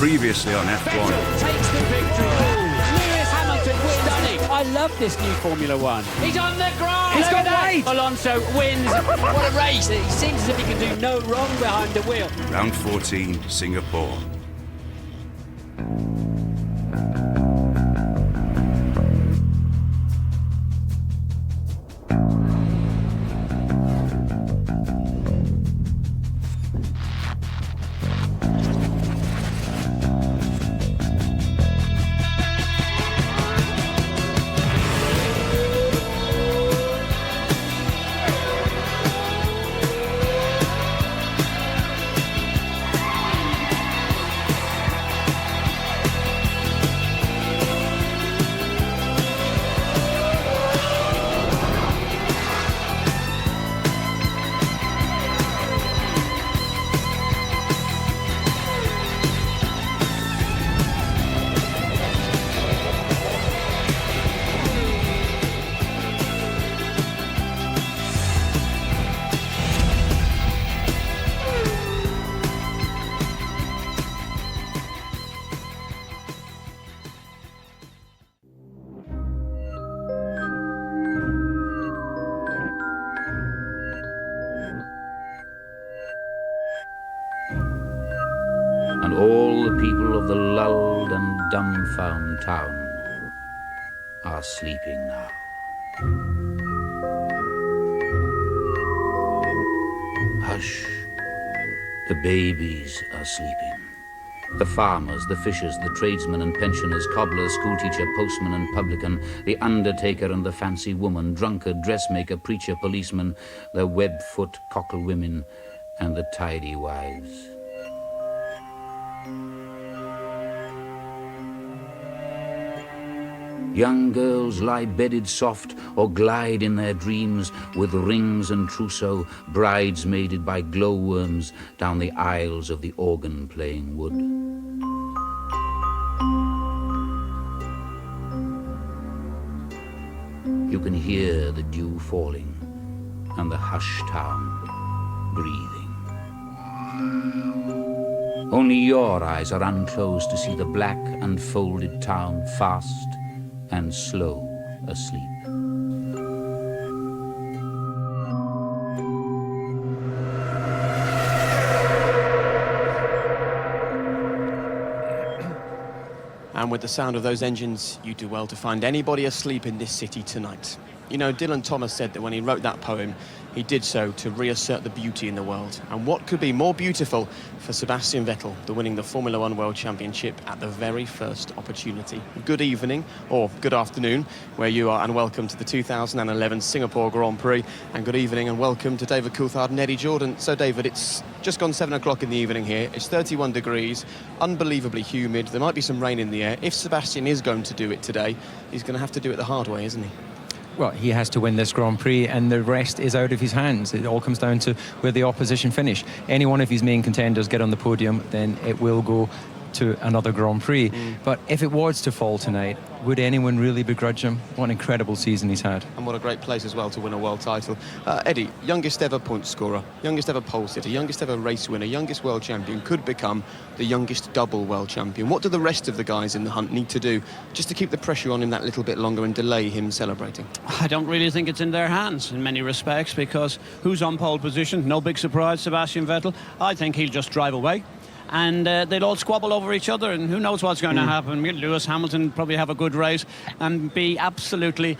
Previously on F1. Takes the victory. Lewis Hamilton stunning. I love this new Formula One. He's on the ground. He's got weight. Alonso wins. What a race. He seems as if he can do no wrong behind the wheel. Round 14, Singapore. And all the people of the lulled and dumbfound town are sleeping now. Hush, the babies are sleeping. The farmers, the fishers, the tradesmen and pensioners, cobbler, schoolteacher, postman and publican, the undertaker and the fancy woman, drunkard, dressmaker, preacher, policeman, the web-foot cockle women and the tidy wives. Young girls lie bedded soft or glide in their dreams with rings and trousseau, bridesmaided by glowworms down the aisles of the organ-playing wood. You can hear the dew falling and the hushed town breathing. Only your eyes are unclosed to see the black unfolded town fast and slow asleep. And with the sound of those engines, you do well to find anybody asleep in this city tonight. You know, Dylan Thomas said that when he wrote that poem, he did so to reassert the beauty in the world. And what could be more beautiful for Sebastian Vettel than winning the Formula One World Championship at the very first opportunity? Good evening, or good afternoon, where you are, and welcome to the 2011 Singapore Grand Prix. And good evening and welcome to David Coulthard and Eddie Jordan. So, David, it's just gone 7 o'clock in the evening here. It's 31 degrees, unbelievably humid. There might be some rain in the air. If Sebastian is going to do it today, he's going to have to do it the hard way, isn't he? Well, he has to win this Grand Prix, and the rest is out of his hands. It all comes down to where the opposition finish. Any one of his main contenders get on the podium, then it will go to another Grand Prix. But if it was to fall tonight, would anyone really begrudge him? What an incredible season he's had. And what a great place as well to win a world title. Eddie, youngest ever point scorer, youngest ever pole sitter, youngest ever race winner, youngest world champion, could become the youngest double world champion. What do the rest of the guys in the hunt need to do just to keep the pressure on him that little bit longer and delay him celebrating? I don't really think it's in their hands in many respects, because who's on pole position? No big surprise, Sebastian Vettel. I think he'll just drive away. And they'll all squabble over each other, and who knows what's going to happen. Lewis Hamilton probably have a good race and be absolutely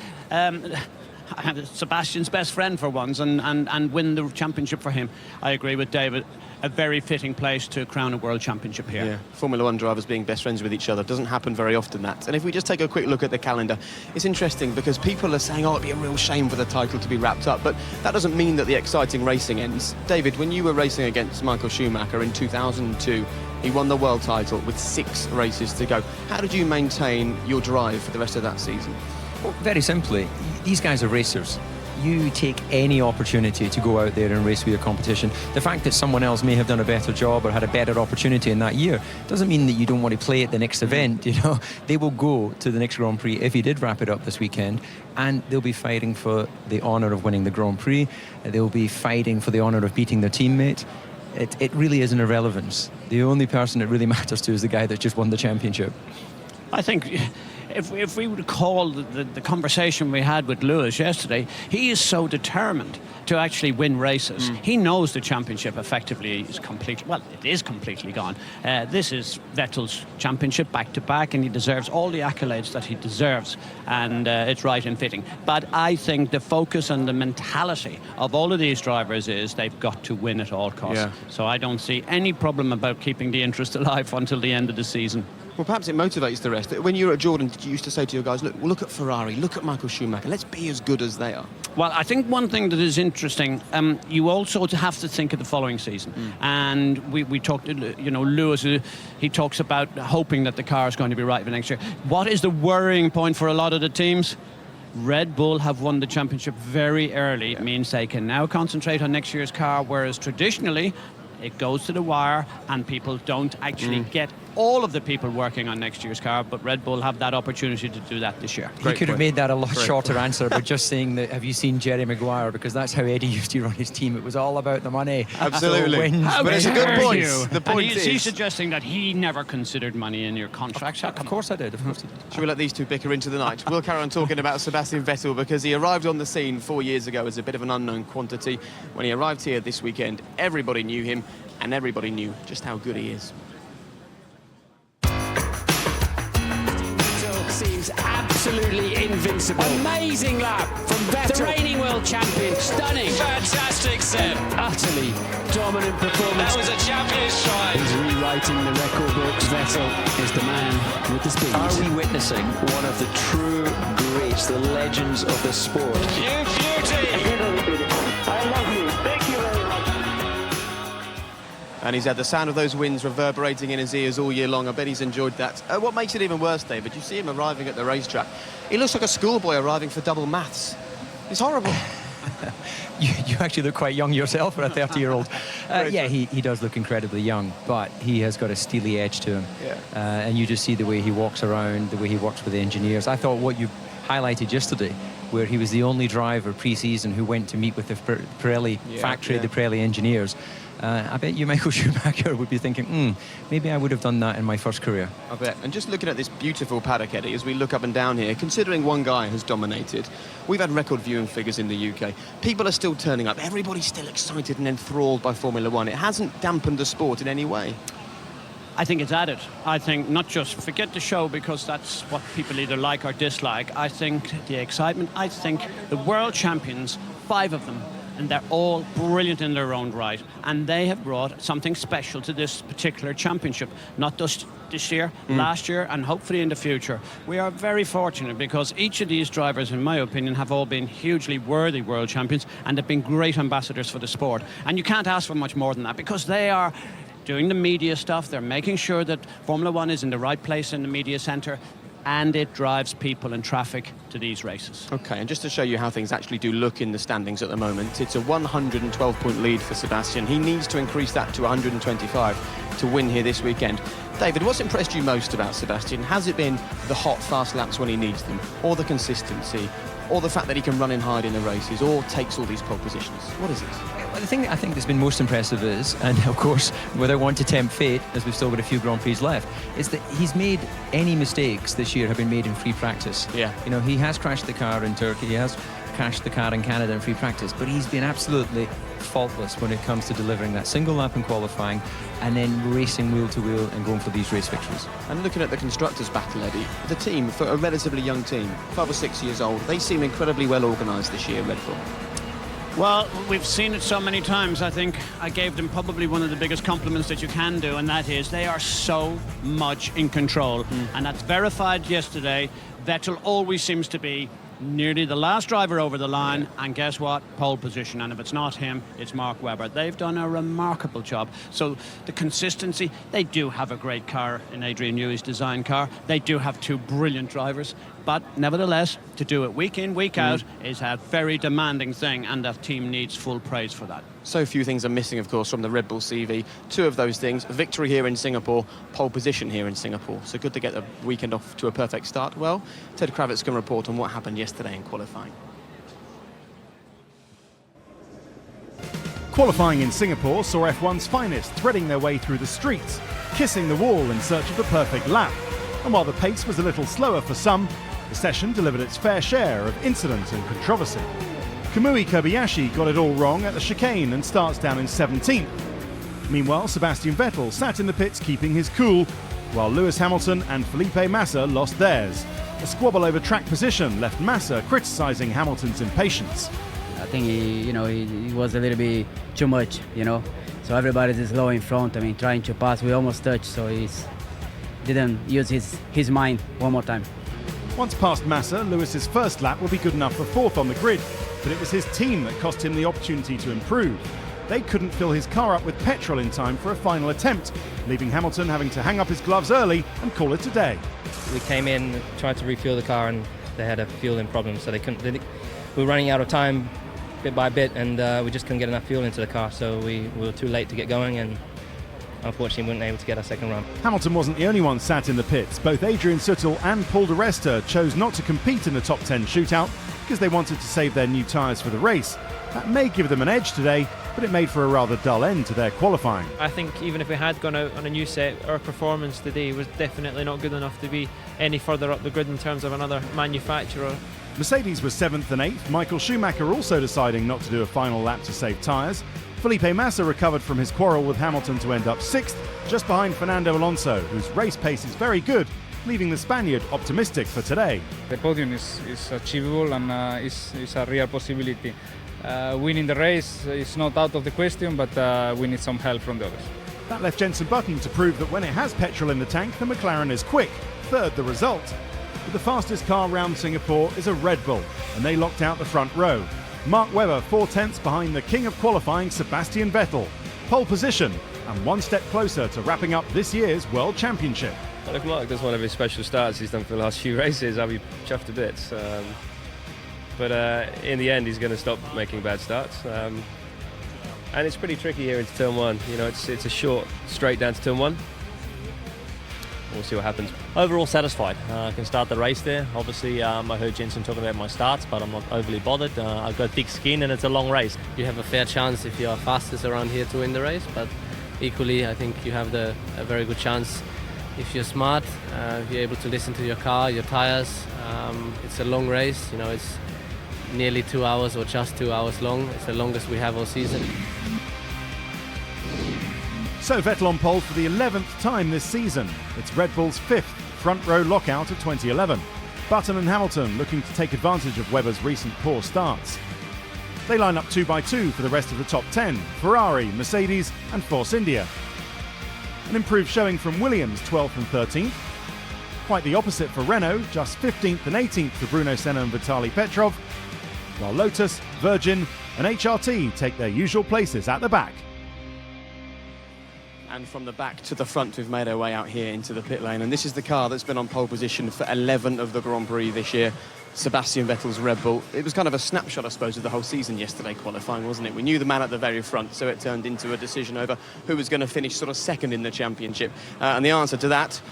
Sebastian's best friend for once, and win the championship for him. I agree with David. A very fitting place to crown a world championship here. Yeah, Formula One drivers being best friends with each other doesn't happen very often, that. And if we just take a quick look at the calendar, it's interesting because people are saying, oh, it'd be a real shame for the title to be wrapped up, but that doesn't mean that the exciting racing ends. David, when you were racing against Michael Schumacher in 2002, he won the world title with 6 races to go. How did you maintain your drive for the rest of that season? Well, very simply, these guys are racers. You take any opportunity to go out there and race with your competition. The fact that someone else may have done a better job or had a better opportunity in that year doesn't mean that you don't want to play at the next event. You know, they will go to the next Grand Prix if he did wrap it up this weekend, and they'll be fighting for the honour of winning the Grand Prix. They'll be fighting for the honour of beating their teammate. it really is an irrelevance. The only person it really matters to is the guy that just won the championship. I think if we recall the conversation we had with Lewis yesterday, he is so determined to actually win races. He knows the championship effectively is completely gone. This is Vettel's championship back-to-back, and he deserves all the accolades that he deserves, and it's right and fitting. But I think the focus and the mentality of all of these drivers is they've got to win at all costs. Yeah. So I don't see any problem about keeping the interest alive until the end of the season. Well, perhaps it motivates the rest. When you were at Jordan, did you used to say to your guys, look at Ferrari, look at Michael Schumacher, let's be as good as they are? Well, I think one thing that is interesting, you also have to think of the following season. And we talked, Lewis, he talks about hoping that the car is going to be right for next year. What is the worrying point for a lot of the teams? Red Bull have won the championship very early. It means they can now concentrate on next year's car, whereas traditionally it goes to the wire and people don't actually get all of the people working on next year's car, but Red Bull have that opportunity to do that this year. You could have made that a lot shorter answer by just saying that, have you seen Jerry Maguire? Because that's how Eddie used to run his team. It was all about the money. Absolutely. But it's a good point. The point is he is... suggesting that he never considered money in your contracts? Of course I did. Should we let these two bicker into the night? We'll carry on talking about Sebastian Vettel because he arrived on the scene 4 years ago as a bit of an unknown quantity. When he arrived here this weekend, everybody knew him and everybody knew just how good he is. Seems absolutely invincible. Amazing lap from Vettel, the reigning world champion. Stunning. Fantastic, Seb. Utterly dominant performance. That was a champion's stride. He's rewriting the record books. Vettel is the man with the speed. Are we witnessing one of the true greats, the legends of the sport? You beauty. I love you. Thank you very much. And he's had the sound of those winds reverberating in his ears all year long. I bet he's enjoyed that. What makes it even worse, David, you see him arriving at the racetrack. He looks like a schoolboy arriving for double maths. It's horrible. You actually look quite young yourself for a 30-year-old. Yeah, he does look incredibly young, but he has got a steely edge to him. Yeah. And you just see the way he walks around, the way he works with the engineers. I thought what you highlighted yesterday, where he was the only driver pre-season who went to meet with the Pirelli factory, the Pirelli engineers. I bet you, Michael Schumacher, would be thinking, maybe I would have done that in my first career. I bet. And just looking at this beautiful paddock, Eddie, as we look up and down here, considering one guy has dominated, we've had record viewing figures in the UK. People are still turning up. Everybody's still excited and enthralled by Formula One. It hasn't dampened the sport in any way. I think it's added. I think not just forget the show because that's what people either like or dislike. I think the excitement, I think the world champions, 5 of them, and they're all brilliant in their own right. And they have brought something special to this particular championship, not just this year, last year, and hopefully in the future. We are very fortunate because each of these drivers, in my opinion, have all been hugely worthy world champions and have been great ambassadors for the sport. And you can't ask for much more than that because they are doing the media stuff. They're making sure that Formula One is in the right place in the media centre, and it drives people and traffic to these races. OK, and just to show you how things actually do look in the standings at the moment, it's a 112-point lead for Sebastian. He needs to increase that to 125 to win here this weekend. David, what's impressed you most about Sebastian? Has it been the hot, fast laps when he needs them, or the consistency, or the fact that he can run in hard in the races, or takes all these pole positions? What is it? Well, the thing that I think that's been most impressive is, and of course, without wanting to tempt fate, as we've still got a few Grand Prix left, is that he's made any mistakes this year have been made in free practice. Yeah. You know, he has crashed the car in Turkey, he has crashed the car in Canada in free practice, but he's been absolutely faultless when it comes to delivering that single lap in qualifying and then racing wheel to wheel and going for these race victories. And looking at the constructors' battle, Eddie, the team, for a relatively young team, 5 or 6 years old, they seem incredibly well organised this year, Red Bull. Well, we've seen it so many times. I think I gave them probably one of the biggest compliments that you can do, and that is they are so much in control. And that's verified yesterday. Vettel always seems to be nearly the last driver over the line, and guess what? Pole position. And if it's not him, it's Mark Webber. They've done a remarkable job. So the consistency, they do have a great car in Adrian Newey's design car. They do have 2 brilliant drivers. But nevertheless, to do it week in, week out is a very demanding thing, and the team needs full praise for that. So few things are missing, of course, from the Red Bull CV. 2 of those things, victory here in Singapore, pole position here in Singapore. So good to get the weekend off to a perfect start. Well, Ted Kravitz can report on what happened yesterday in qualifying. Qualifying in Singapore saw F1's finest threading their way through the streets, kissing the wall in search of the perfect lap. And while the pace was a little slower for some, the session delivered its fair share of incident and controversy. Kamui Kobayashi got it all wrong at the chicane and starts down in 17th. Meanwhile, Sebastian Vettel sat in the pits keeping his cool, while Lewis Hamilton and Felipe Massa lost theirs. A squabble over track position left Massa criticising Hamilton's impatience. I think he was a little bit too much, So everybody's just low in front. I mean, trying to pass, we almost touched, so he didn't use his mind one more time. Once past Massa, Lewis's first lap would be good enough for fourth on the grid, but it was his team that cost him the opportunity to improve. They couldn't fill his car up with petrol in time for a final attempt, leaving Hamilton having to hang up his gloves early and call it a day. We came in, tried to refuel the car, and they had a fueling problem, so we were running out of time bit by bit, and we just couldn't get enough fuel into the car, so we were too late to get going, and unfortunately we weren't able to get our second run. Hamilton wasn't the only one sat in the pits. Both Adrian Sutil and Paul di Resta chose not to compete in the top 10 shootout because they wanted to save their new tyres for the race. That may give them an edge today, but it made for a rather dull end to their qualifying. I think even if we had gone out on a new set, our performance today was definitely not good enough to be any further up the grid in terms of another manufacturer. Mercedes was 7th and 8th, Michael Schumacher also deciding not to do a final lap to save tyres. Felipe Massa recovered from his quarrel with Hamilton to end up 6th, just behind Fernando Alonso, whose race pace is very good, leaving the Spaniard optimistic for today. The podium is achievable and is a real possibility. Winning the race is not out of the question, but we need some help from the others. That left Jenson Button to prove that when it has petrol in the tank, the McLaren is quick. Third the result. But the fastest car round Singapore is a Red Bull, and they locked out the front row. Mark Webber 4/10 behind the king of qualifying, Sebastian Vettel. Pole position, and one step closer to wrapping up this year's World Championship. Well, if Mark does one of his special starts he's done for the last few races, I'll be chuffed to bits. But in the end, he's going to stop making bad starts. And it's pretty tricky here into turn one. It's a short straight down to turn one. We'll see what happens. Overall satisfied. I can start the race there. Obviously, I heard Jenson talking about my starts, but I'm not overly bothered. I've got thick skin and it's a long race. You have a fair chance if you're fastest around here to win the race, but equally, I think you have a very good chance if you're smart, if you're able to listen to your car, your tires. It's a long race. It's nearly 2 hours or just 2 hours long. It's the longest we have all season. So Vettel on pole for the 11th time this season. It's Red Bull's 5th front row lockout of 2011. Button and Hamilton looking to take advantage of Webber's recent poor starts. They line up 2 by 2 for the rest of the top 10, Ferrari, Mercedes and Force India. An improved showing from Williams, 12th and 13th. Quite the opposite for Renault, just 15th and 18th for Bruno Senna and Vitaly Petrov, while Lotus, Virgin and HRT take their usual places at the back. And from the back to the front, we've made our way out here into the pit lane. And this is the car that's been on pole position for 11 of the Grand Prix this year, Sebastian Vettel's Red Bull. It was kind of a snapshot, I suppose, of the whole season yesterday qualifying, wasn't it? We knew the man at the very front, so it turned into a decision over who was going to finish sort of second in the championship. And the answer to that,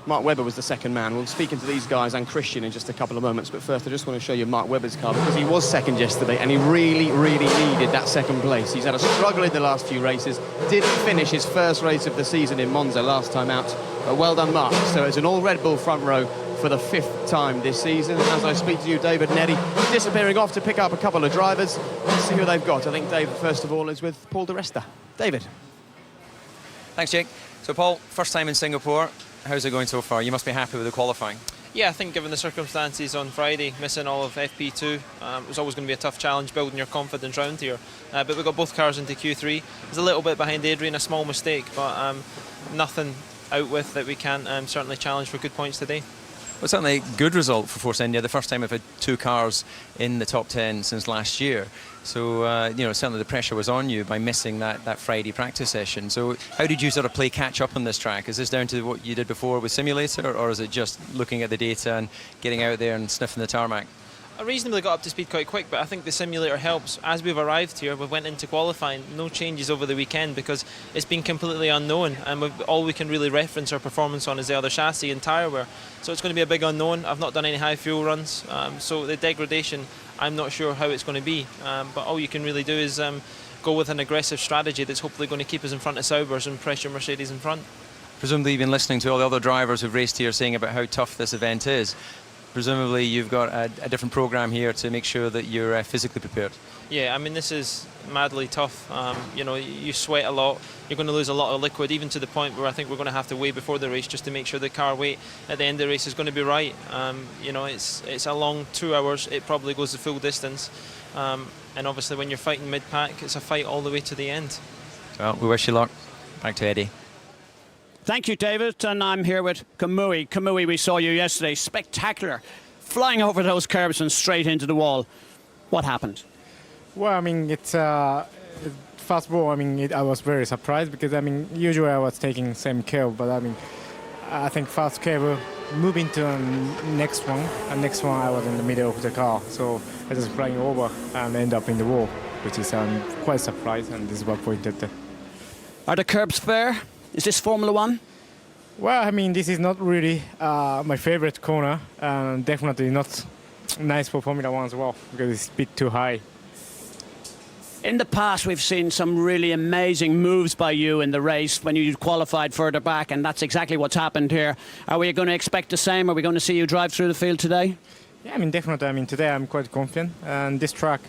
Mark Webber was the second man. We'll speak into these guys and Christian in just a couple of moments, but first I just want to show you Mark Webber's car because he was second yesterday and he really, really needed that second place. He's had a struggle in the last few races, didn't finish his first race of the season in Monza last time out, but well done, Mark. So it's an all Red Bull front row for the 5th time this season. And as I speak to you, David Neddy disappearing off to pick up a couple of drivers. Let's see who they've got. I think David, first of all, is with Paul di Resta. David. Thanks, Jake. So, Paul, first time in Singapore. How's it going so far? You must be happy with the qualifying. Yeah, I think given the circumstances on Friday, missing all of FP2, it was always going to be a tough challenge building your confidence round here. But we got both cars into Q3. It was a little bit behind Adrian, a small mistake, but nothing out with that we can't certainly challenge for good points today. Well, certainly a good result for Force India. The first time we've had 2 cars in the top 10 since last year. So, certainly the pressure was on you by missing that Friday practice session. So how did you sort of play catch up on this track? Is this down to what you did before with simulator, or is it just looking at the data and getting out there and sniffing the tarmac? I reasonably got up to speed quite quick, but I think the simulator helps. As we've arrived here, we went into qualifying, no changes over the weekend because it's been completely unknown, and all we can really reference our performance on is the other chassis and tyre wear. So it's going to be a big unknown. I've not done any high fuel runs, so the degradation, I'm not sure how it's going to be. But all you can really do is go with an aggressive strategy that's hopefully going to keep us in front of Saubers and pressure Mercedes in front. Presumably you've been listening to all the other drivers who've raced here saying about how tough this event is. Presumably you've got a different program here to make sure that you're physically prepared. Yeah, I mean, this is madly tough. You know, you sweat a lot. You're going to lose a lot of liquid, even to the point where I think we're going to have to weigh before the race just to make sure the car weight at the end of the race is going to be right. You know, it's a long 2 hours. It probably goes the full distance. And obviously when you're fighting mid-pack, it's a fight all the way to the end. Well, we wish you luck. Back to Eddie. Thank you, David. And I'm here with Kamui. Kamui, we saw you yesterday. Spectacular. Flying over those curbs and straight into the wall. What happened? Well, I mean, it's first of all, I mean, I was very surprised because, I mean, usually I was taking same curve, but I mean, I think first curve moving to the next one, and next one I was in the middle of the car, so I was flying over and end up in the wall, which is quite surprised, and this is what pointed there. Are the curbs fair? Is this Formula One? Well, I mean, this is not really my favorite corner, and definitely not nice for Formula One as well, because it's a bit too high. In the past, we've seen some really amazing moves by you in the race when you qualified further back, and that's exactly what's happened here. Are we going to expect the same? Are we going to see you drive through the field today? Yeah, I mean, definitely. I mean, today I'm quite confident, and this track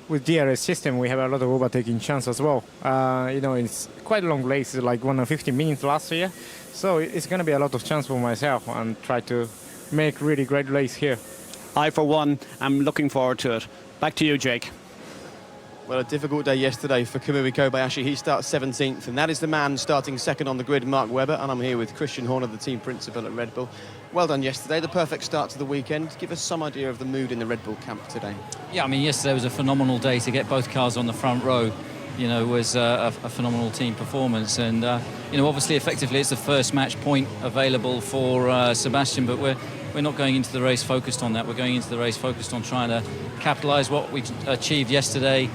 with DRS system, we have a lot of overtaking chance as well. You know, it's quite a long race, like 150 minutes last year, so it's going to be a lot of chance for myself and try to make really great race here. I, for one, am looking forward to it. Back to you, Jake. Well, a difficult day yesterday for Kamui Kobayashi. He starts 17th, and that is the man starting second on the grid, Mark Webber. And I'm here with Christian Horner, the team principal at Red Bull. Well done yesterday, the perfect start to the weekend. Give us some idea of the mood in the Red Bull camp today. Yeah, I mean, yesterday was a phenomenal day to get both cars on the front row. You know, was a phenomenal team performance, and you know, obviously, effectively, it's the first match point available for Sebastian, but we're not going into the race focused on that. We're going into the race focused on trying to capitalise what we achieved yesterday,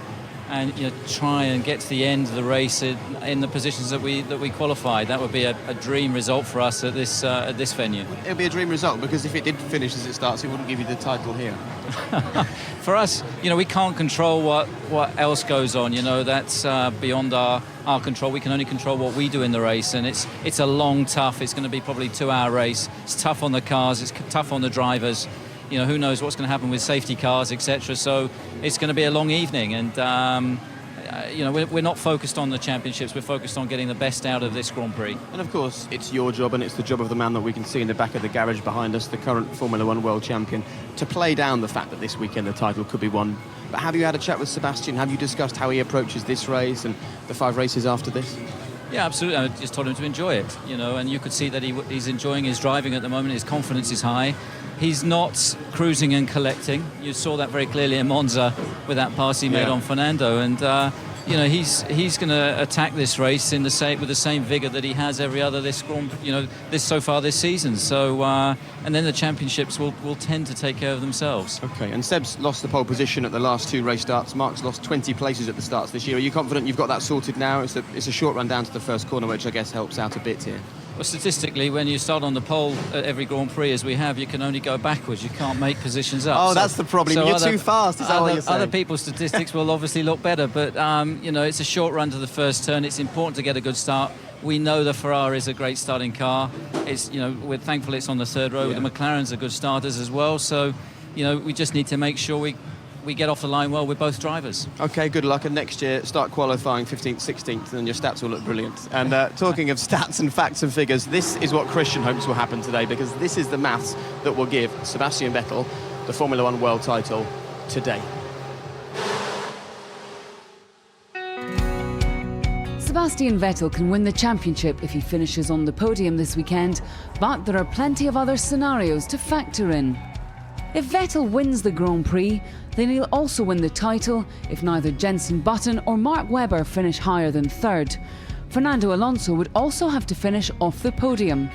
and you know, try and get to the end of the race in the positions that we qualified. That would be a dream result for us at this venue. It would be a dream result, because if it did finish as it starts, it wouldn't give you the title here. For us, you know, we can't control what else goes on. You know, that's beyond our control. We can only control what we do in the race, and it's a long, tough. It's going to be probably 2-hour race. It's tough on the cars. It's tough on the drivers. You know, who knows what's going to happen with safety cars, etc. So it's going to be a long evening, and you know, we're not focused on the championships. We're focused on getting the best out of this Grand Prix. And of course, it's your job, and it's the job of the man that we can see in the back of the garage behind us, the current Formula One world champion, to play down the fact that this weekend the title could be won. But have you had a chat with Sebastian? Have you discussed how he approaches this race and the 5 races after this? Yeah, absolutely. I just told him to enjoy it, you know, and you could see that he's enjoying his driving at the moment. His confidence is high. He's not cruising and collecting. You saw that very clearly in Monza with that pass he made on Fernando, and you know, he's going to attack this race with the same vigour that he has every other this season. So and then the championships will tend to take care of themselves. Okay, and Seb's lost the pole position at the last 2 race starts. Mark's lost 20 places at the starts this year. Are you confident you've got that sorted now? It's a short run down to the first corner, which I guess helps out a bit here. Well, statistically, when you start on the pole at every Grand Prix, as we have, you can only go backwards. You can't make positions up. Oh, that's the problem. You're too fast. Is that what you're saying? Other people's statistics will obviously look better, but you know, it's a short run to the first turn. It's important to get a good start. We know the Ferrari is a great starting car. It's, you know, we're thankful it's on the third row. The McLarens are good starters as well. So, you know, we just need to make sure we get off the line well with both drivers. Okay, good luck, and next year start qualifying 15th, 16th, and your stats will look brilliant. And talking of stats and facts and figures, this is what Christian hopes will happen today, because this is the maths that will give Sebastian Vettel the Formula One world title today. Sebastian Vettel can win the championship if he finishes on the podium this weekend, but there are plenty of other scenarios to factor in. If Vettel wins the Grand Prix, then he'll also win the title if neither Jenson Button or Mark Webber finish higher than third. Fernando Alonso would also have to finish off the podium.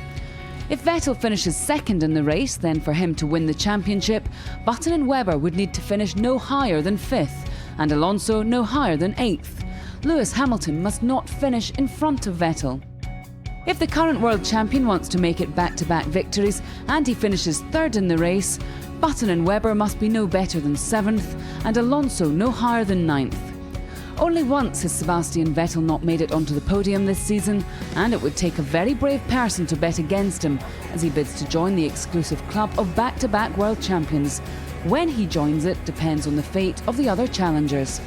If Vettel finishes second in the race, then for him to win the championship, Button and Webber would need to finish no higher than 5th, and Alonso no higher than 8th. Lewis Hamilton must not finish in front of Vettel. If the current world champion wants to make it back-to-back victories and he finishes third in the race, Button and Webber must be no better than 7th and Alonso no higher than 9th. Only once has Sebastian Vettel not made it onto the podium this season, and it would take a very brave person to bet against him as he bids to join the exclusive club of back-to-back world champions. When he joins it depends on the fate of the other challengers.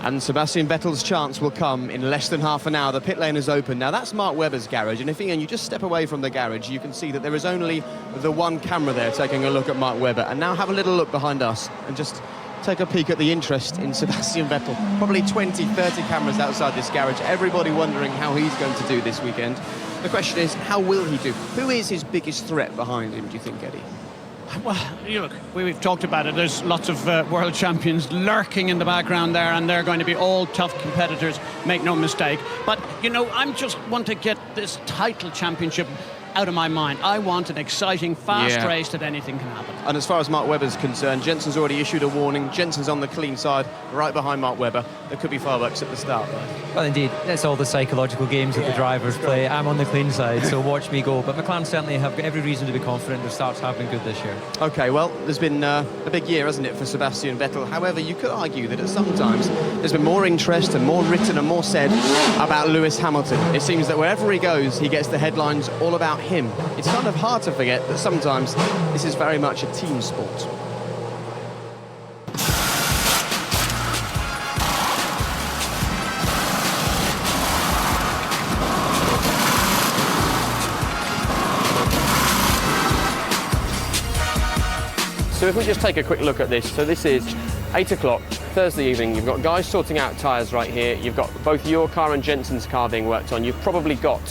And Sebastian Vettel's chance will come in less than half an hour. The pit lane is open. Now, that's Mark Webber's garage, and if Ian, you just step away from the garage, you can see that there is only the one camera there taking a look at Mark Webber. And now have a little look behind us and just take a peek at the interest in Sebastian Vettel. Probably 20, 30 cameras outside this garage, everybody wondering how he's going to do this weekend. The question is, how will he do? Who is his biggest threat behind him, do you think, Eddie? Well, look, we've talked about it. There's lots of world champions lurking in the background there, and they're going to be all tough competitors, make no mistake. But, you know, I'm just want to get this title championship out of my mind. I want an exciting, fast race that anything can happen. And as far as Mark Webber's concerned, Jensen's already issued a warning. Jensen's on the clean side, right behind Mark Webber. There could be fireworks at the start. Well, indeed, that's all the psychological games that the drivers play. I'm on the clean side, so watch me go. But McLaren certainly have every reason to be confident their starts have been good this year. OK, well, there's been a big year, hasn't it, for Sebastian Vettel. However, you could argue that at some times there's been more interest and more written and more said about Lewis Hamilton. It seems that wherever he goes, he gets the headlines all about him. It's kind of hard to forget that sometimes this is very much a team sport. So if we just take a quick look at this, so this is 8 o'clock, Thursday evening. You've got guys sorting out tyres right here. You've got both your car and Jensen's car being worked on. You've probably got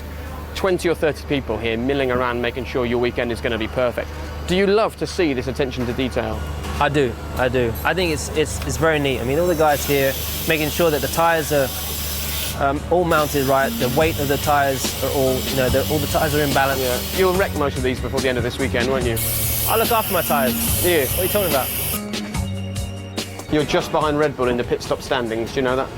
20 or 30 people here milling around making sure your weekend is going to be perfect. Do you love to see this attention to detail? I do. I think it's very neat. I mean, all the guys here making sure that the tyres are all mounted right, the weight of the tyres are all, you know, all the tyres are in balance. Yeah. You'll wreck most of these before the end of this weekend, won't you? I look after my tyres. Yeah. What are you talking about? You're just behind Red Bull in the pit stop standings, do you know that?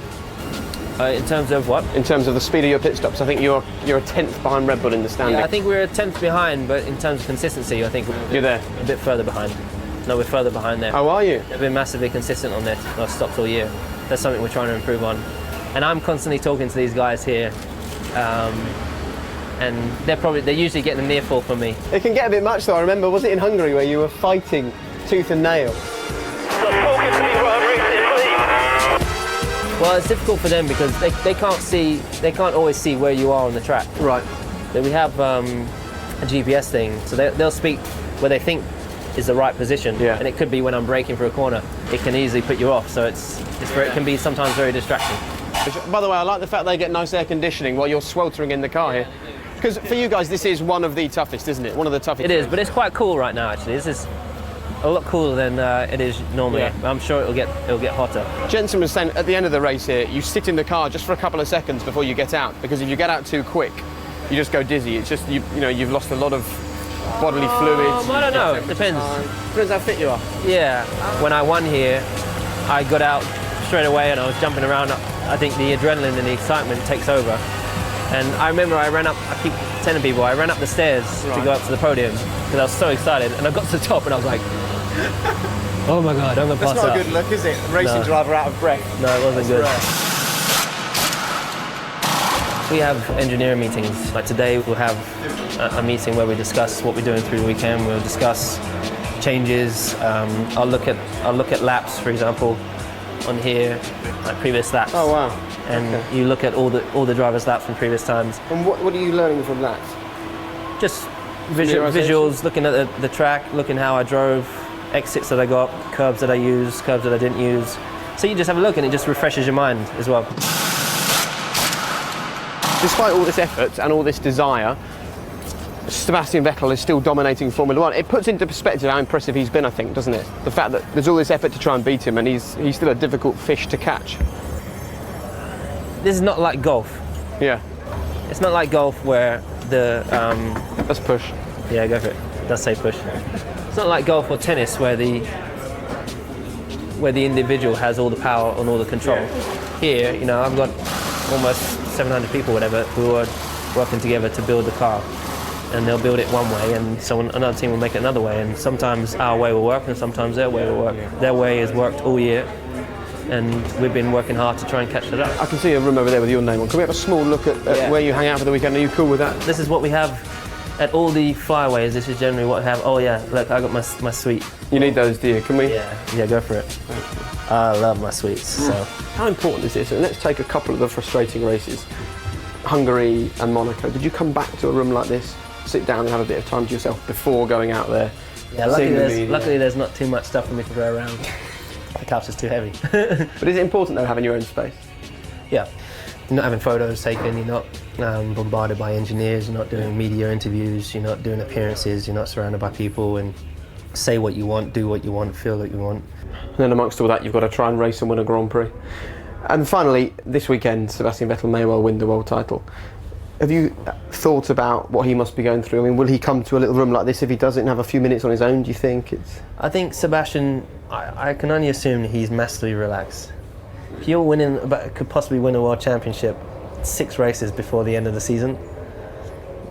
In terms of what? In terms of the speed of your pit stops, I think you're a 10th behind Red Bull in the standings. Yeah, I think we're a 10th behind, but in terms of consistency, I think you're there. A bit further behind. No, we're further behind there. Oh, are you? They've been massively consistent on their stops all year. That's something we're trying to improve on. And I'm constantly talking to these guys here, and they're usually getting a near fall from me. It can get a bit much though. I remember, was it in Hungary where you were fighting tooth and nail? Well, it's difficult for them because they can't always see where you are on the track. Right. We have a GPS thing, so they'll speak where they think is the right position, and it could be when I'm braking for a corner. It can easily put you off, so it can be sometimes very distracting. By the way, I like the fact they get nice air conditioning while you're sweltering in the car here. Because for you guys, this is one of the toughest, isn't it? One of the toughest. It is, but it's quite cool right now, actually. This is a lot cooler than it is normally. Yeah. I'm sure it'll get hotter. Jensen was saying at the end of the race here, you sit in the car just for a couple of seconds before you get out, because if you get out too quick, you just go dizzy. It's just, you know, you've lost a lot of bodily fluids. I don't know, it depends. Depends how fit you are. Yeah, when I won here, I got out straight away and I was jumping around. I think the adrenaline and the excitement takes over. And I remember I ran up, I keep telling people, I ran up the stairs to go up to the podium because I was so excited. And I got to the top and I was like, oh my God, I'm going to pass out. That's not a good look, is it? Racing driver out of breath. No, it wasn't good. We have engineering meetings. Like today we'll have a meeting where we discuss what we're doing through the weekend. We'll discuss changes. I'll look at laps, for example, on here, like previous laps. Oh wow! And you look at all the drivers' laps from previous times. And what are you learning from that? Just visuals, looking at the track, looking how I drove, exits that I got, curbs that I used, curbs that I didn't use. So you just have a look and it just refreshes your mind as well. Despite all this effort and all this desire, Sebastian Vettel is still dominating Formula One. It puts into perspective how impressive he's been, I think, doesn't it? The fact that there's all this effort to try and beat him and he's still a difficult fish to catch. This is not like golf. Yeah. It's not like golf where the... Let's push. Yeah, go for it. It does say push. It's not like golf or tennis where the individual has all the power and all the control. Yeah. Here, you know, I've got almost 700 people, whatever, who are working together to build the car. And they'll build it one way and another team will make it another way, and sometimes our way will work and sometimes their way will work. Their way has worked all year and we've been working hard to try and catch it up. I can see a room over there with your name on. Can we have a small look at where you hang out for the weekend? Are you cool with that? This is what we have at all the flyaways. This is generally what I have. Oh yeah, look, I got my suite. You need those, do you? Can we? Yeah, go for it. I love my suites. So how important is this? And let's take a couple of the frustrating races. Hungary and Monaco. Did you come back to a room like this, sit down and have a bit of time to yourself before going out there? Yeah, luckily there's not too much stuff for me to throw around. The couch is too heavy. But is it important though, having your own space? Yeah. You're not having photos taken, you're not bombarded by engineers, you're not doing media interviews, you're not doing appearances, you're not surrounded by people, and say what you want, do what you want, feel what you want. And then amongst all that, you've got to try and race and win a Grand Prix. And finally, this weekend, Sebastian Vettel may well win the world title. Have you thought about what he must be going through? I mean, will he come to a little room like this if he doesn't have a few minutes on his own, do you think? I think Sebastian, I can only assume he's massively relaxed. If you're winning, but could possibly win a world championship 6 races before the end of the season,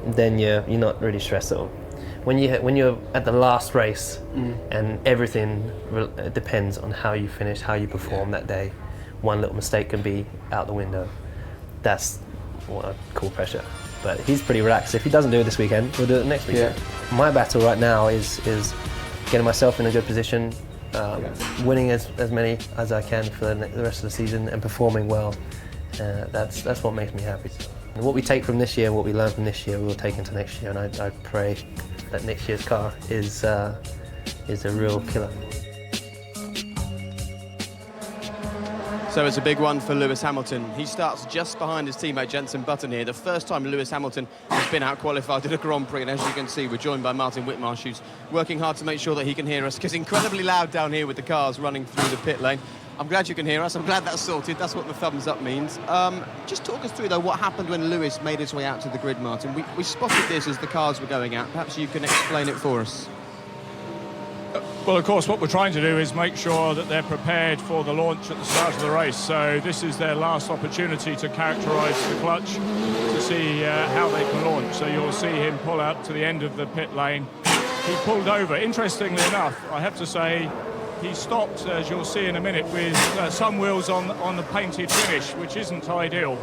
then you're not really stressed at all. When you're at the last race and everything depends on how you finish, how you perform that day, one little mistake can be out the window. That's what I call pressure. But he's pretty relaxed. If he doesn't do it this weekend, we'll do it next weekend. Yeah. My battle right now is getting myself in a good position, winning as many as I can for the rest of the season and performing well. That's what makes me happy. And what we take from this year, what we learn from this year, we'll take into next year. And I pray that next year's car is a real killer. So it's a big one for Lewis Hamilton. He starts just behind his teammate Jenson Button here. The first time Lewis Hamilton has been out-qualified at a Grand Prix, and as you can see, we're joined by Martin Whitmarsh, who's working hard to make sure that he can hear us, because it's incredibly loud down here with the cars running through the pit lane. I'm glad you can hear us. I'm glad that's sorted. That's what the thumbs up means. Just talk us through, though, what happened when Lewis made his way out to the grid, Martin. We spotted this as the cars were going out. Perhaps you can explain it for us. Well, of course, what we're trying to do is make sure that they're prepared for the launch at the start of the race. So this is their last opportunity to characterise the clutch, to see how they can launch. So you'll see him pull out to the end of the pit lane. He pulled over. Interestingly enough, I have to say, he stopped, as you'll see in a minute, with some wheels on the painted finish, which isn't ideal.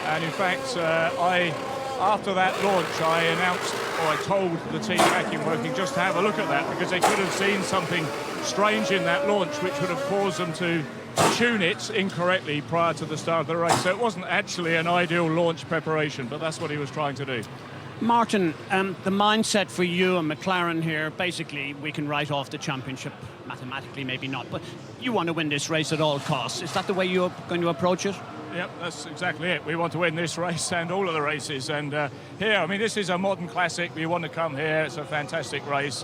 And in fact, after that launch, I announced, or I told the team back in working just to have a look at that, because they could have seen something strange in that launch which would have caused them to tune it incorrectly prior to the start of the race. So it wasn't actually an ideal launch preparation, but that's what he was trying to do. Martin, the mindset for you and McLaren here, basically we can write off the championship, mathematically maybe not, but you want to win this race at all costs. Is that the way you're going to approach it? Yep, that's exactly it. We want to win this race and all of the races. And here, I mean, this is a modern classic. We want to come here. It's a fantastic race.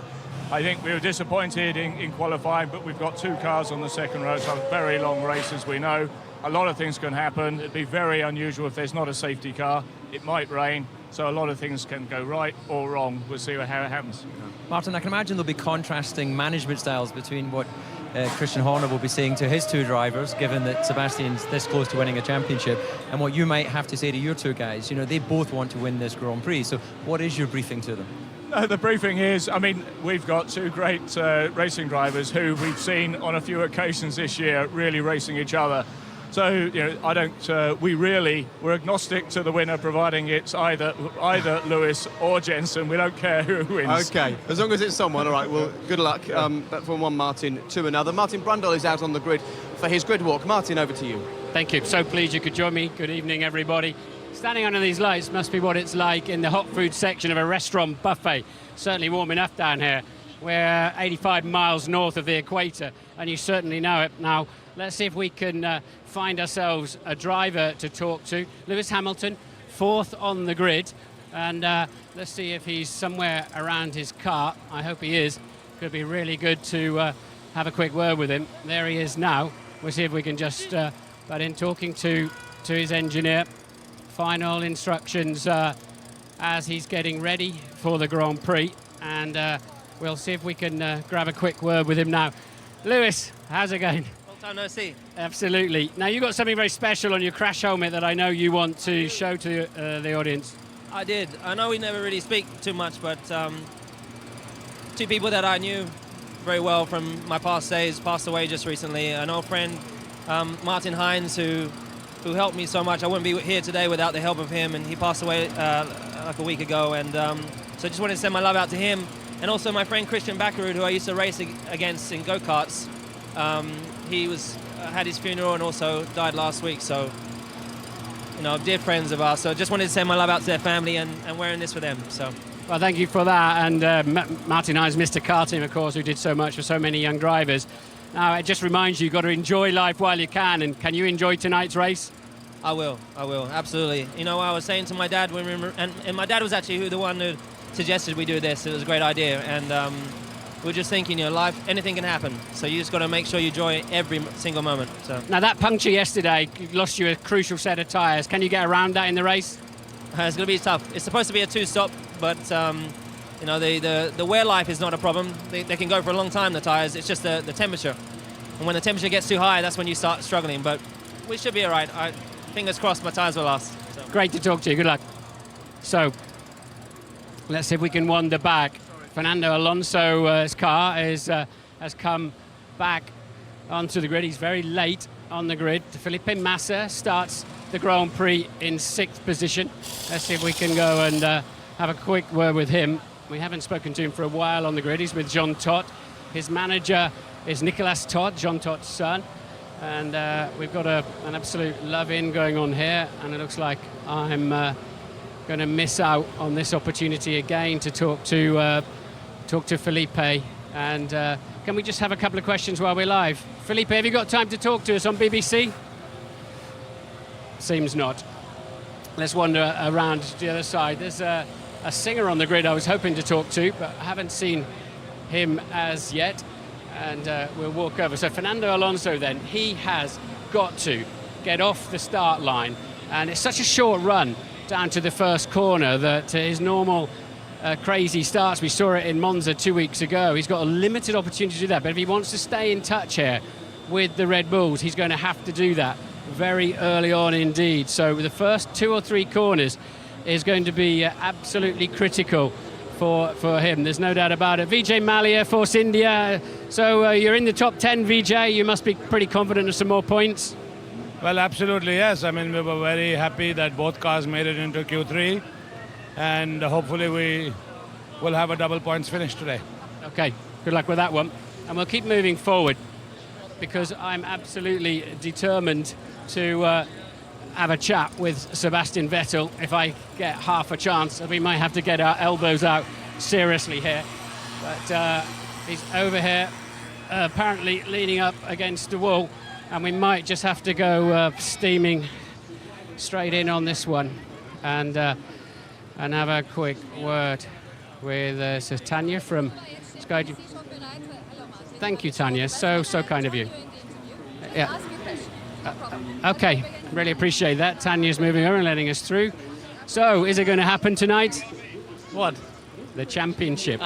I think we were disappointed in qualifying, but we've got 2 cars on the second row. So a very long race, as we know. A lot of things can happen. It'd be very unusual if there's not a safety car. It might rain. So a lot of things can go right or wrong. We'll see how it happens. Martin, I can imagine there'll be contrasting management styles between what Christian Horner will be saying to his 2 drivers, given that Sebastian's this close to winning a championship, and what you might have to say to your 2 guys. You know, they both want to win this Grand Prix, so what is your briefing to them? The briefing is, I mean, we've got 2 great racing drivers who we've seen on a few occasions this year really racing each other. So, you know, we're agnostic to the winner, providing it's either Lewis or Jenson. We don't care who wins. OK, as long as it's someone. All right, well, good luck. But from one Martin to another. Martin Brundle is out on the grid for his grid walk. Martin, over to you. Thank you. So pleased you could join me. Good evening, everybody. Standing under these lights must be what it's like in the hot food section of a restaurant buffet. Certainly warm enough down here. We're 85 miles north of the equator, and you certainly know it. Now, let's see if we can find ourselves a driver to talk to. Lewis Hamilton, 4th on the grid, and let's see if he's somewhere around his car. I hope he is. Could be really good to have a quick word with him. There he is now. We'll see if we can just butt in talking to his engineer. Final instructions as he's getting ready for the Grand Prix, and we'll see if we can grab a quick word with him now. Lewis, how's it going? Long time no see. Absolutely. Now, you've got something very special on your crash helmet that I know you want to show to the audience. I did. I know we never really speak too much, but 2 people that I knew very well from my past days passed away just recently. An old friend Martin Hines, who helped me so much. I wouldn't be here today without the help of him, and he passed away like a week ago. And so I just wanted to send my love out to him, and also my friend Christian Bakkerud, who I used to race against in go-karts. He had his funeral and also died last week. So, dear friends of ours. So I just wanted to send my love out to their family, and wearing this for them. So. Well, thank you for that. And Martin Hines, Mr. Karting, of course, who did so much for so many young drivers. Now, it just reminds you, you've got to enjoy life while you can. And can you enjoy tonight's race? I will, absolutely. I was saying to my dad when and my dad was actually the one who suggested we do this. It was a great idea, and we're just thinking, life, anything can happen. So you just got to make sure you enjoy every single moment. So. Now, that puncture yesterday lost you a crucial set of tyres. Can you get around that in the race? It's going to be tough. It's supposed to be a two-stop, but the wear life is not a problem. They can go for a long time, the tyres. It's just the temperature. And when the temperature gets too high, that's when you start struggling. But we should be all right. Fingers crossed my tyres will last. So. Great to talk to you. Good luck. So, let's see if we can wander back. Fernando Alonso's car has come back onto the grid. He's very late on the grid. Felipe Massa starts the Grand Prix in 6th position. Let's see if we can go and have a quick word with him. We haven't spoken to him for a while on the grid. He's with Jean Todt. His manager is Nicolas Todt, Jean Todt's son. And we've got an absolute love-in going on here. And it looks like I'm going to miss out on this opportunity again to talk to Felipe. And can we just have a couple of questions while we're live? Felipe, have you got time to talk to us on BBC? Seems not. Let's wander around to the other side. There's a singer on the grid I was hoping to talk to, but I haven't seen him as yet. And we'll walk over. So Fernando Alonso then, he has got to get off the start line. And it's such a short run down to the first corner that his normal crazy starts, we saw it in Monza 2 weeks ago. He's got a limited opportunity to do that. But if he wants to stay in touch here with the Red Bulls, he's going to have to do that very early on indeed. So the first 2 or 3 corners is going to be absolutely critical for him. There's no doubt about it. Vijay Mallya, Force India. So you're in the top 10, Vijay. You must be pretty confident of some more points. Well, absolutely, yes. I mean, we were very happy that both cars made it into Q3. And hopefully we will have a double points finish today. Okay, good luck with that one. And we'll keep moving forward because I'm absolutely determined to have a chat with Sebastian Vettel if I get half a chance. We might have to get our elbows out seriously here. But he's over here, apparently leaning up against the wall, and we might just have to go steaming straight in on this one and have a quick word with Tanya from Sky. Thank you, Tanya. So kind of you. Yeah. Okay, really appreciate that. Tanya's moving over and letting us through. So, is it going to happen tonight? What? The championship.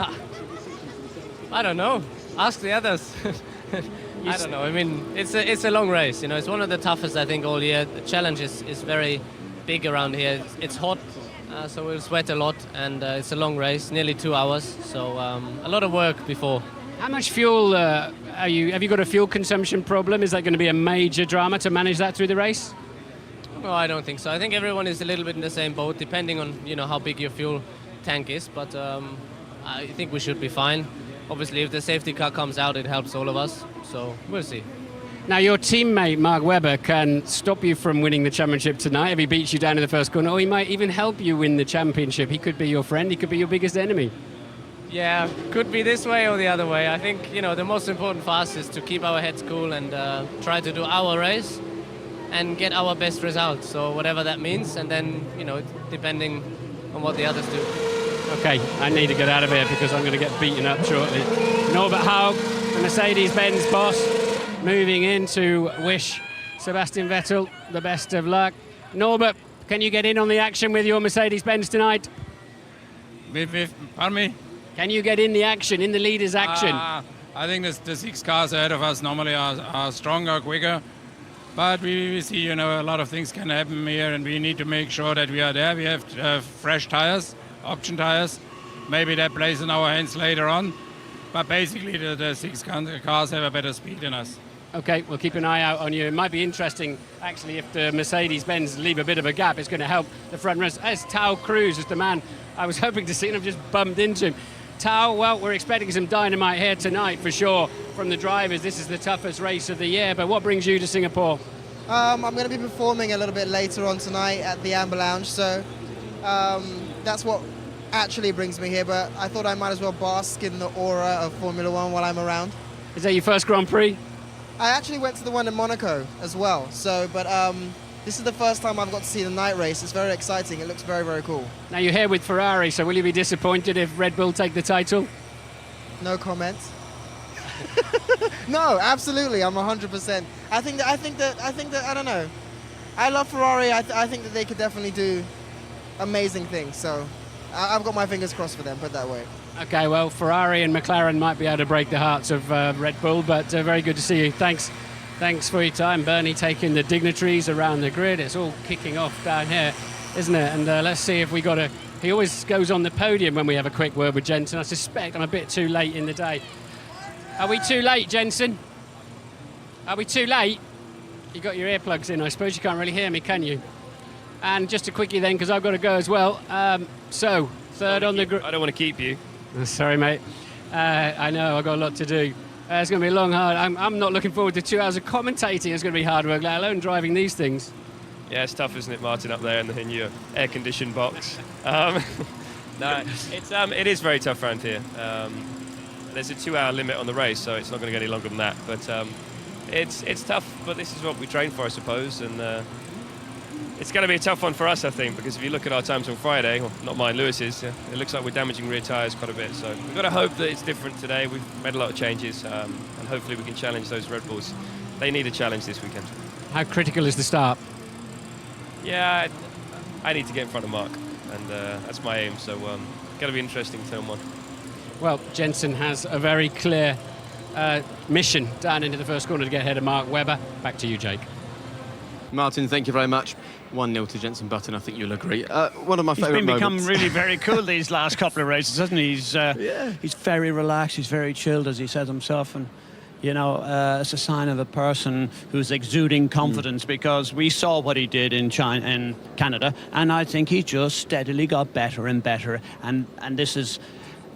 I don't know. Ask the others. I don't know. I mean, it's a long race. It's one of the toughest, I think, all year. The challenge is very big around here. It's hot, so we'll sweat a lot, and it's a long race, nearly 2 hours. So a lot of work before. How much fuel have you got a fuel consumption problem? Is that going to be a major drama to manage that through the race? No, I don't think so. I think everyone is a little bit in the same boat, depending on how big your fuel tank is. But I think we should be fine. Obviously, if the safety car comes out, it helps all of us. So we'll see. Now, your teammate Mark Webber can stop you from winning the championship tonight if he beats you down in the first corner, or he might even help you win the championship. He could be your friend. He could be your biggest enemy. Yeah, could be this way or the other way. I think, the most important for us is to keep our heads cool and try to do our race and get our best results. So whatever that means, and then, depending on what the others do. Okay, I need to get out of here because I'm going to get beaten up shortly. Norbert Haug, the Mercedes-Benz boss, moving in to wish Sebastian Vettel the best of luck. Norbert, can you get in on the action with your Mercedes-Benz tonight? Pardon me? Can you get in the action, in the leader's action? I think the 6 cars ahead of us normally are stronger, quicker. But we see, a lot of things can happen here, and we need to make sure that we are there. We have fresh tires, option tires. Maybe that plays in our hands later on. But basically, the 6 cars have a better speed than us. Okay, we'll keep an eye out on you. It might be interesting, actually, if the Mercedes-Benz leave a bit of a gap. It's going to help the front runners. As Tao Cruz is the man I was hoping to see, and I've just bumped into him. Tao, well, we're expecting some dynamite here tonight for sure from the drivers. This is the toughest race of the year, but what brings you to Singapore? I'm going to be performing a little bit later on tonight at the Amber Lounge, so that's what actually brings me here, but I thought I might as well bask in the aura of Formula One while I'm around. Is that your first Grand Prix? I actually went to the one in Monaco as well, but this is the first time I've got to see the night race. It's very exciting. It looks very, very cool. Now you're here with Ferrari, so will you be disappointed if Red Bull take the title? No comment. No, absolutely. I'm 100%. I think that I don't know. I love Ferrari. I think that they could definitely do amazing things. So I've got my fingers crossed for them. Put it that way. Okay, well, Ferrari and McLaren might be able to break the hearts of Red Bull, but very good to see you. Thanks for your time, Bernie, taking the dignitaries around the grid. It's all kicking off down here, isn't it? And let's see if we got a... He always goes on the podium when we have a quick word with Jenson. I suspect I'm a bit too late in the day. Are we too late, Jenson? Are we too late? You got your earplugs in. I suppose you can't really hear me, can you? And just a quickie then, because I've got to go as well. So, third on the group... I don't want to keep you. Sorry, mate. I know, I've got a lot to do. It's going to be long, hard. I'm not looking forward to 2 hours of commentating. It's going to be hard work, let alone driving these things. Yeah, it's tough, isn't it, Martin, up there in your air-conditioned box? No, it is very tough around here. There's a 2-hour limit on the race, so it's not going to get any longer than that. But it's tough, but this is what we train for, I suppose. And it's going to be a tough one for us, I think, because if you look at our times on Friday, well, not mine, Lewis's, it looks like we're damaging rear tyres quite a bit. So we've got to hope that it's different today. We've made a lot of changes, and hopefully we can challenge those Red Bulls. They need a challenge this weekend. How critical is the start? Yeah, I need to get in front of Mark, and that's my aim. So it's going to be interesting, turn one. Well, Jenson has a very clear mission down into the first corner to get ahead of Mark Webber. Back to you, Jake. Martin, thank you very much. 1-0 to Jenson Button, I think you'll agree. One of my favourite moments. He's become really very cool these last couple of races, hasn't he? He's very relaxed, he's very chilled, as he says himself, and you know, it's a sign of a person who's exuding confidence, because we saw what he did in China and Canada, and I think he just steadily got better and better, and this is,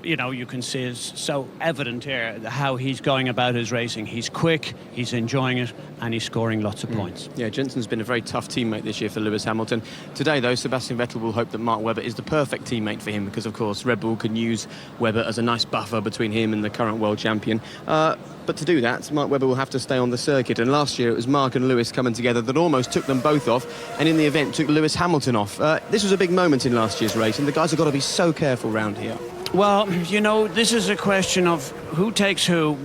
you know, you can see it's so evident here how he's going about his racing. He's quick, he's enjoying it, and he's scoring lots of points. Yeah, Jenson's been a very tough teammate this year for Lewis Hamilton. Today, though, Sebastian Vettel will hope that Mark Webber is the perfect teammate for him, because, of course, Red Bull can use Webber as a nice buffer between him and the current world champion. But to do that, Mark Webber will have to stay on the circuit. And last year, it was Mark and Lewis coming together that almost took them both off, and in the event, took Lewis Hamilton off. This was a big moment in last year's race, and the guys have got to be so careful round here. Well, you know, this is a question of who takes who.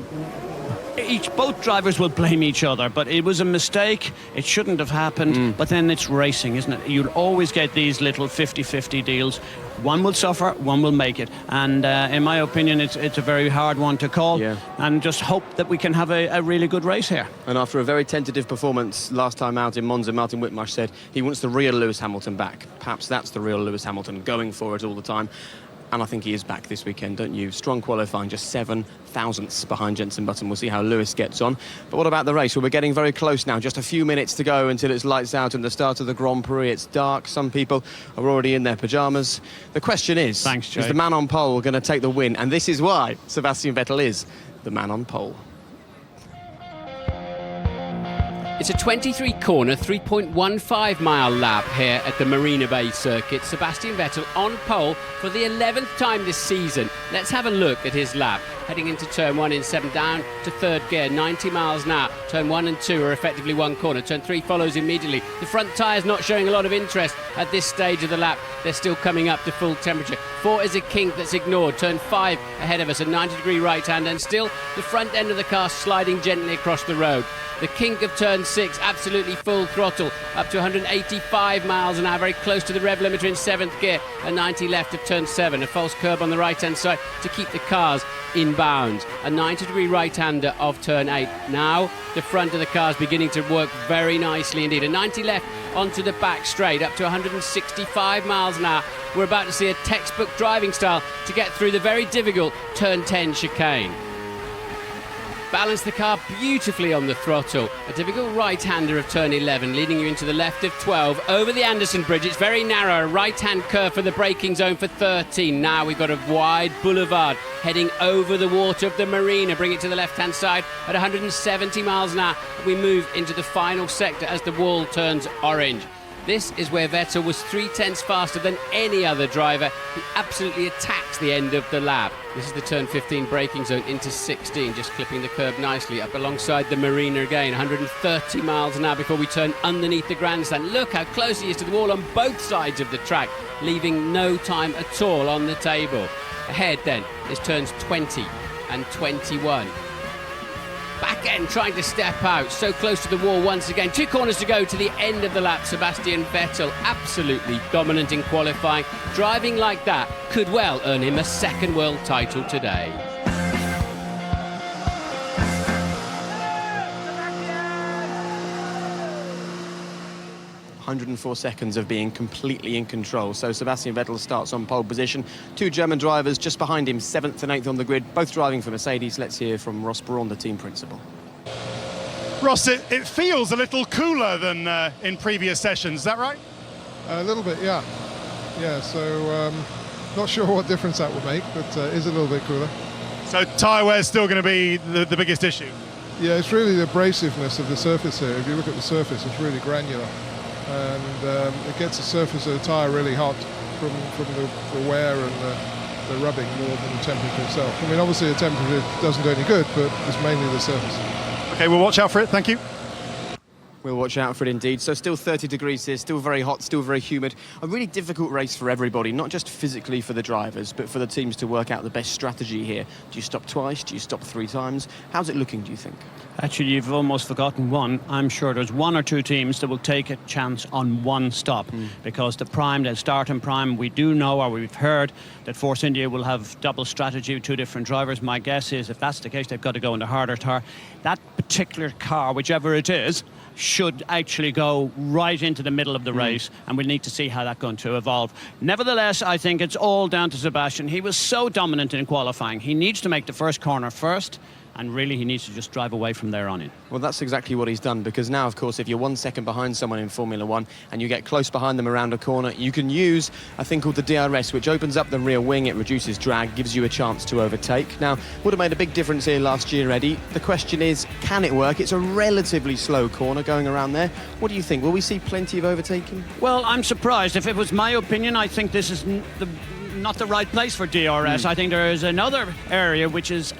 Both drivers will blame each other, but it was a mistake. It shouldn't have happened. But then it's racing, isn't it? You'll always get these little 50-50 deals. One will suffer, one will make it. And in my opinion, it's a very hard one to call. Yeah. And just hope that we can have a really good race here. And after a very tentative performance last time out in Monza, Martin Whitmarsh said he wants the real Lewis Hamilton back. Perhaps that's the real Lewis Hamilton, going for it all the time. And I think he is back this weekend, don't you? Strong qualifying, just 7 thousandths behind Jenson Button. We'll see how Lewis gets on. But what about the race? Well, we're getting very close now. Just a few minutes to go until it's lights out and the start of the Grand Prix. It's dark. Some people are already in their pyjamas. The question is, thanks, Jay, is the man on pole going to take the win? And this is why Sebastian Vettel is the man on pole. It's a 23-corner, 3.15-mile lap here at the Marina Bay circuit. Sebastian Vettel on pole for the 11th time this season. Let's have a look at his lap. Heading into turn 1 in 7, down to third gear, 90 miles an hour. Turn 1 and 2 are effectively one corner. Turn 3 follows immediately. The front tyre's not showing a lot of interest at this stage of the lap. They're still coming up to full temperature. 4 is a kink that's ignored. Turn 5 ahead of us, a 90-degree right-hand, and still the front end of the car sliding gently across the road. The kink of turn 6, absolutely full throttle, up to 185 miles an hour, very close to the rev limiter in 7th gear, a 90 left of turn 7, a false curb on the right-hand side to keep the cars in bounds. A 90-degree right-hander of turn 8. Now the front of the car is beginning to work very nicely indeed. A 90 left onto the back straight, up to 165 miles an hour. We're about to see a textbook driving style to get through the very difficult turn 10 chicane. balanced the car beautifully on the throttle. A difficult right-hander of turn 11, leading you into the left of 12, over the Anderson Bridge. It's very narrow, a right-hand curve for the braking zone for 13. Now we've got a wide boulevard heading over the water of the marina. Bring it to the left-hand side at 170 miles an hour. We move into the final sector as the wall turns orange. This is where Vettel was 0.3 faster than any other driver. He absolutely attacks the end of the lap. This is the turn 15 braking zone into 16, just clipping the curb nicely up alongside the marina again. 130 miles an hour before we turn underneath the grandstand. Look how close he is to the wall on both sides of the track, leaving no time at all on the table. Ahead then is turns 20 and 21. Back end trying to step out, so close to the wall once again. 2 corners to go to the end of the lap. Sebastian Vettel absolutely dominant in qualifying. Driving like that could well earn him a second world title today. 104 seconds of being completely in control. So Sebastian Vettel starts on pole position. 2 German drivers just behind him, 7th and 8th on the grid, both driving for Mercedes. Let's hear from Ross Brawn, the team principal. Ross, it feels a little cooler than in previous sessions, is that right? A little bit, yeah. Yeah, so not sure what difference that will make, but it is a little bit cooler. So tyre wear is still going to be the biggest issue? Yeah, it's really the abrasiveness of the surface here. If you look at the surface, it's really granular. And it gets the surface of the tyre really hot from the wear and the rubbing more than the temperature itself. I mean, obviously the temperature doesn't do any good, but it's mainly the surface. OK, we'll watch out for it. Thank you. We'll watch out for it indeed. So still 30 degrees here, still very hot, still very humid. A really difficult race for everybody, not just physically for the drivers, but for the teams to work out the best strategy here. Do you stop twice? Do you stop 3 times? How's it looking, do you think? Actually, you've almost forgotten one. I'm sure there's 1 or 2 teams that will take a chance on one stop because the prime, they'll start in prime. We do know, or we've heard, that Force India will have double strategy with 2 different drivers. My guess is if that's the case, they've got to go into harder tyre. That particular car, whichever it is, should actually go right into the middle of the race, and we'll need to see how that's going to evolve. Nevertheless, I think it's all down to Sebastian. He was so dominant in qualifying. He needs to make the first corner first, and really he needs to just drive away from there on in. Well, that's exactly what he's done, because now, of course, if you're 1 second behind someone in Formula 1 and you get close behind them around a corner, you can use a thing called the DRS, which opens up the rear wing, it reduces drag, gives you a chance to overtake. Now, would have made a big difference here last year, Eddie. The question is, can it work? It's a relatively slow corner going around there. What do you think? Will we see plenty of overtaking? Well, I'm surprised. If it was my opinion, I think this is not the right place for DRS. I think there is another area which is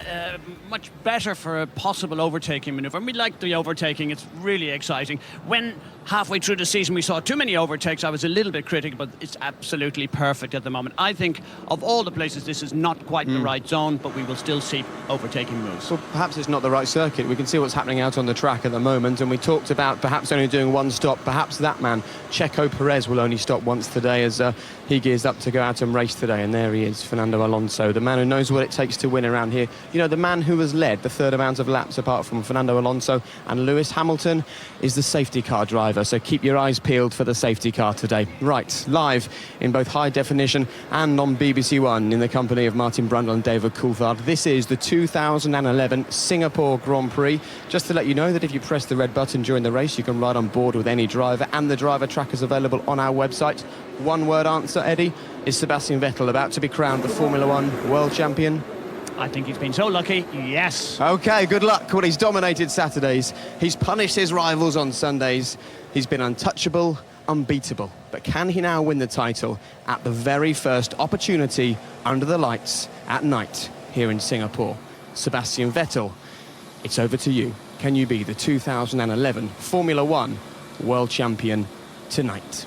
much better for a possible overtaking manoeuvre. And we like the overtaking, it's really exciting. When halfway through the season we saw too many overtakes, I was a little bit critical, but it's absolutely perfect at the moment. I think of all the places, this is not quite the right zone, but we will still see overtaking moves. Well, perhaps it's not the right circuit. We can see what's happening out on the track at the moment, and we talked about perhaps only doing 1 stop. Perhaps that man, Checo Perez, will only stop once today as he gears up to go out and race today. And there he is, Fernando Alonso, the man who knows what it takes to win around here. You know, the man who has led the 3rd amount of laps apart from Fernando Alonso and Lewis Hamilton is the safety car driver. So keep your eyes peeled for the safety car today. Right, live in both high definition and on BBC One in the company of Martin Brundle and David Coulthard. This is the 2011 Singapore Grand Prix. Just to let you know that if you press the red button during the race, you can ride on board with any driver, and the driver track is available on our website. 1-word answer, Eddie. Is Sebastian Vettel about to be crowned the Formula 1 world champion? I think he's been so lucky, yes. OK, good luck. Well, he's dominated Saturdays. He's punished his rivals on Sundays. He's been untouchable, unbeatable. But can he now win the title at the very first opportunity under the lights at night here in Singapore? Sebastian Vettel, it's over to you. Can you be the 2011 Formula 1 world champion tonight?